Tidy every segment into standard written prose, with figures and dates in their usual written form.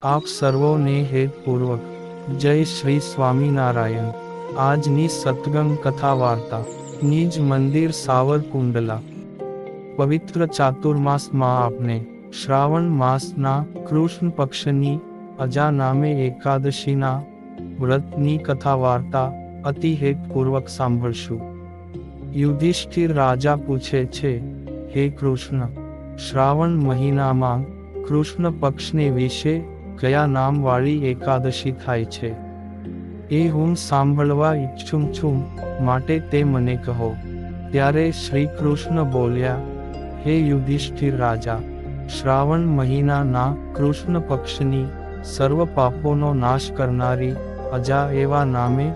આપ સર્વોને હેતપૂર્વક જય શ્રી સ્વામિનારાયણ। આજની સત્સંગ કથા વાર્તા નિજ મંદિર સાવરકુંડલા। પવિત્ર ચાતુર્માસમાં આપને શ્રાવણ માસના કૃષ્ણ પક્ષની અજા નામે એકાદશીના વ્રતની કથા વાર્તા અતિ હેતપૂર્વક સાંભળશું। યુધિષ્ઠિર રાજા પૂછે છે, હે કૃષ્ણ, શ્રાવણ મહિનામાં કૃષ્ણ પક્ષને વિશે કયા નામવાળી એકાદશી થાય છે? એ હું સાંભળવા ઈચ્છું છું, માટે તે મને કહો। ત્યારે શ્રી કૃષ્ણ બોલ્યા, હે યુધિષ્ઠિર રાજા, શ્રાવણ મહિનાના કૃષ્ણ પક્ષની સર્વ પાપોનો નાશ કરનારી અજા એવા નામે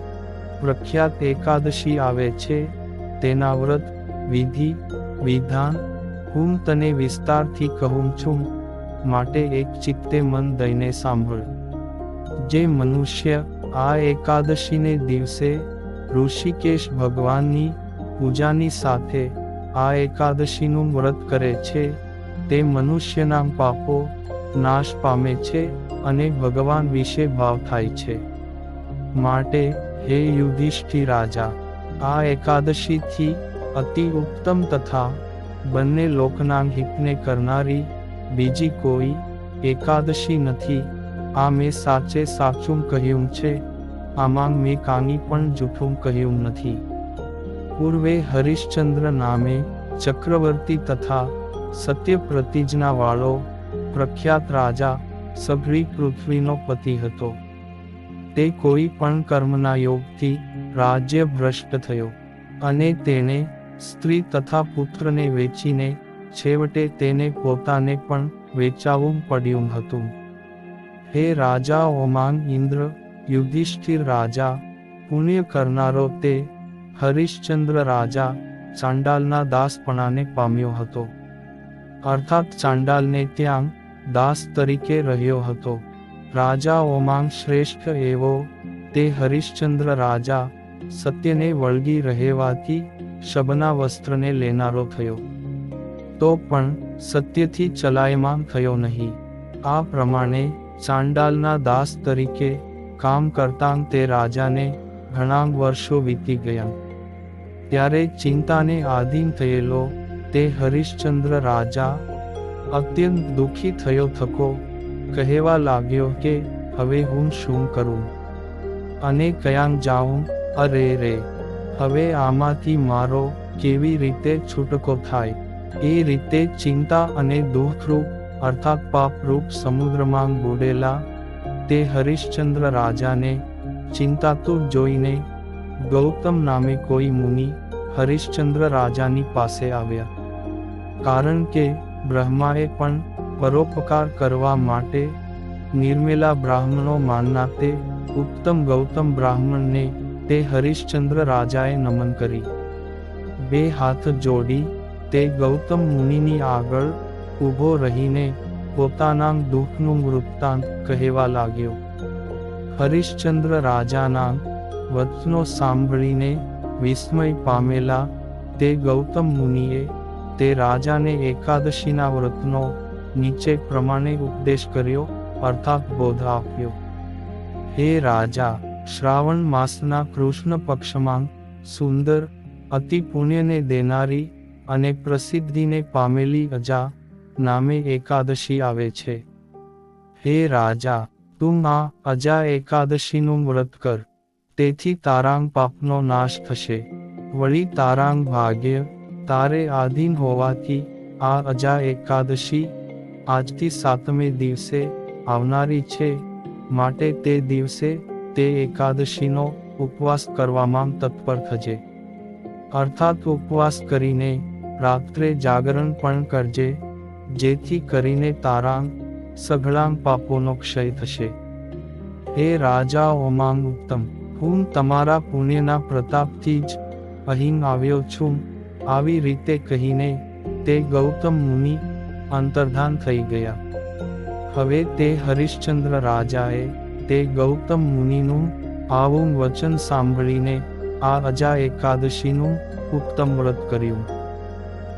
પ્રખ્યાત એકાદશી આવે છે। તેના વ્રત વિધિ વિધાન હું તને વિસ્તારથી કહું છું, માટે એક ચિત્તે મન દઈને સાંભળ। જે મનુષ્ય આ એકાદશીને દિવસે ઋષિકેશ ભગવાનની પૂજાની સાથે આ એકાદશીનું વ્રત કરે છે, તે મનુષ્યના પાપો નાશ પામે છે અને ભગવાન વિશે ભાવ થાય છે। માટે હે યુધિષ્ઠિર રાજા, આ એકાદશીથી અતિ ઉત્તમ તથા બંને લોકના હિતને કરનારી બીજી કોઈ એકાદશી નથી। આ મેં સાચે સાચું કહ્યું છે, આમાં મેં કાંઈ પણ જૂઠું કહ્યું નથી। પૂર્વે હરિશ્ચંદ્ર નામે ચક્રવર્તી તથા સત્ય પ્રતિજ્ઞા વાળો પ્રખ્યાત રાજા સઘળી પૃથ્વીનો પતિ હતો। તે કોઈ પણ કર્મના યોગથી રાજ્ય ભ્રષ્ટ થયો અને તેણે સ્ત્રી તથા પુત્રને વેચીને છેવટે તેને પોતાને પણ વેચાવું પડ્યું હતું। હે રાજાઓમાં ઇન્દ્ર, યુધિષ્ઠિર રાજા, પુણ્ય કરનારો તે હરિશ્ચંદ્ર રાજા ચાંડાલના દાસપણાને પામ્યો હતો, અર્થાત ચાંડાલને ત્યાં દાસ તરીકે રહ્યો હતો। રાજાઓમાં શ્રેષ્ઠ એવો તે હરિશ્ચંદ્ર રાજા સત્યને વળગી રહેવાથી શબના વસ્ત્રને લેનારો થયો, તો પણ સત્યથી ચલાયમાન થયો નહીં। આ પ્રમાણે ચાંડાલના દાસ તરીકે કામ કરતાં તે રાજાને ઘણા વર્ષો વીતી ગયા। ત્યારે ચિંતાને આધીન થયેલો તે હરિશ્ચંદ્ર રાજા અત્યંત દુઃખી થયો થકો કહેવા લાગ્યો કે હવે હું શું કરું અને ક્યાં જાઉં? અરે રે, હવે આમાંથી મારો કેવી રીતે છૂટકો થાય? એ રીતે ચિંતા અને દુઃખરૂપ અર્થાત પાપરૂપ સમુદ્રમાં બુડેલા તે હરિશ્ચંદ્ર રાજાને ચિંતાતુર જોઈને ગૌતમ નામે કોઈ મુનિ હરિશ્ચંદ્ર રાજાની પાસે આવ્યા। કારણ કે બ્રહ્માએ પણ પરોપકાર કરવા માટે નિર્મેલા બ્રાહ્મણો માનના તે ઉત્તમ ગૌતમ બ્રાહ્મણને તે હરિશ્ચંદ્ર રાજાએ નમન કરી બે હાથ જોડી તે ગૌતમ મુનિની આગળ ઊભો રહીને પોતાના દુઃખનું વૃત્તાંત કહેવા લાગ્યો। હરિશ્ચંદ્ર રાજાના વચનો સાંભળીને વિસ્મય પામેલા તે ગૌતમ મુનિએ તે રાજાને એકાદશીના વ્રતનો નીચે પ્રમાણે ઉપદેશ કર્યો, અર્થાત બોધ આપ્યો। હે રાજા, શ્રાવણ માસના કૃષ્ણ પક્ષમાં સુંદર અતિ પુણ્યને દેનારી અને પ્રસિદ્ધિને પામેલી અજા નામે એકાદશી આવે છે। હે રાજા, તું આ અજા એકાદશીનું વ્રત કર, તેથી તારાંગ પાપનો નાશ થશે। વળી તારાંગ ભાગ્ય તારે આધીન હોવાથી આ અજા એકાદશી આજથી 7મે દિવસે આવનારી છે, માટે તે દિવસે તે એકાદશીનો ઉપવાસ કરવામાં તત્પર થજે, અર્થાત ઉપવાસ કરીને રાત્રે જાગરણ પણ કરજે, જેથી કરીને તારાંગ સઘળાં પાપોનો ક્ષય થશે। હે રાજાઓમાં ઉત્તમ, હું તમારા પુણ્યના પ્રતાપથી જ અહીં આવ્યો છું। આવી રીતે કહીને તે ગૌતમ મુનિ અંતર્ધાન થઈ ગયા। હવે તે હરિશ્ચંદ્ર રાજાએ તે ગૌતમ મુનિનું આવું વચન સાંભળીને આ અજા એકાદશીનું ઉત્તમ વ્રત કર્યું।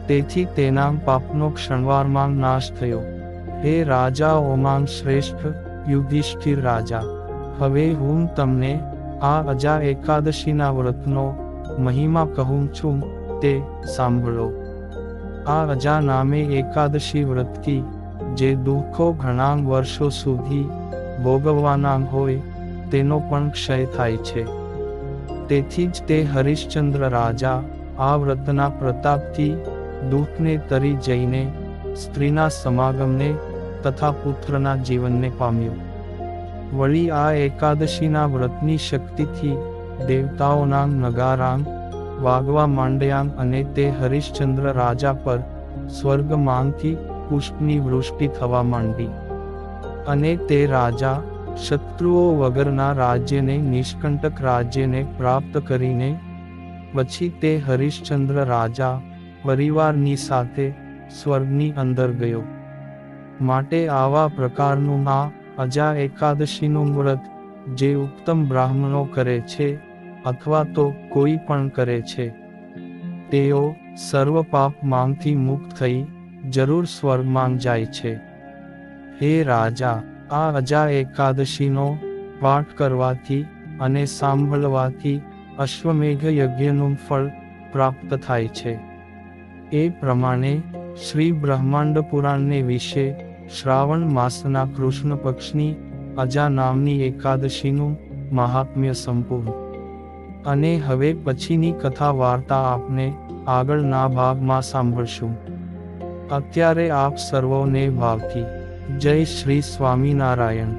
તેથી તેના પાપનો ક્ષણવારમાં નાશ થયો। હે રાજાઓમાં શ્રેષ્ઠ યુધિષ્ઠિર રાજા, હવે હું તમને આ અજા એકાદશીના વ્રતનો મહિમા કહું છું, તે સાંભળો. આ અજા નામે એકાદશી વ્રતથી જે દુઃખો ઘણા વર્ષો સુધી ભોગવવાના હોય તેનો પણ ક્ષય થાય છે. તેથી જ તે હરિશ્ચંદ્ર રાજા આ વ્રતના પ્રતાપથી દુઃખને તરી જઈને સ્ત્રીના સમાગમને તથા પુત્રના જીવનને પામ્યો. વળી આ એકાદશીના વ્રતની શક્તિથી દેવતાઓના નગારાં વાગવા માંડ્યા અને તે હરિશ્ચંદ્ર રાજા પર સ્વર્ગમાંથી પુષ્પની વૃષ્ટિ થવા માંડી. અને તે રાજા શત્રુઓ વગરના રાજ્યને નિષ્કંટક રાજ્યને પ્રાપ્ત કરીને પછી તે હરિશ્ચંદ્ર રાજા પરિવારની સાથે સ્વર્ગની અંદર ગયો. માટે આવા પ્રકારનું આ અજા એકાદશીનું વ્રત જે ઉત્તમ બ્રાહ્મણો કરે છે અથવા તો કોઈ પણ કરે છે, તેઓ સર્વ પાપમાંથી મુક્ત થઈ જરૂર સ્વર્ગમાં જાય છે. હે રાજા, આ અજા એકાદશીનો પાઠ કરવાથી અને સાંભળવાથી અશ્વમેઘ યજ્ઞનું ફળ પ્રાપ્ત થાય છે. એ પ્રમાણે શ્રી બ્રહ્માંડ પુરાણને વિશે શ્રાવણ માસના કૃષ્ણ પક્ષની અજા નામની એકાદશીનું મહાત્મ્ય સંપૂર્ણ. અને હવે પછીની કથા વાર્તા આપને આગળના ભાગમાં સાંભળશું. અત્યારે આપ સર્વોને ભાવથી જય શ્રી સ્વામિનારાયણ.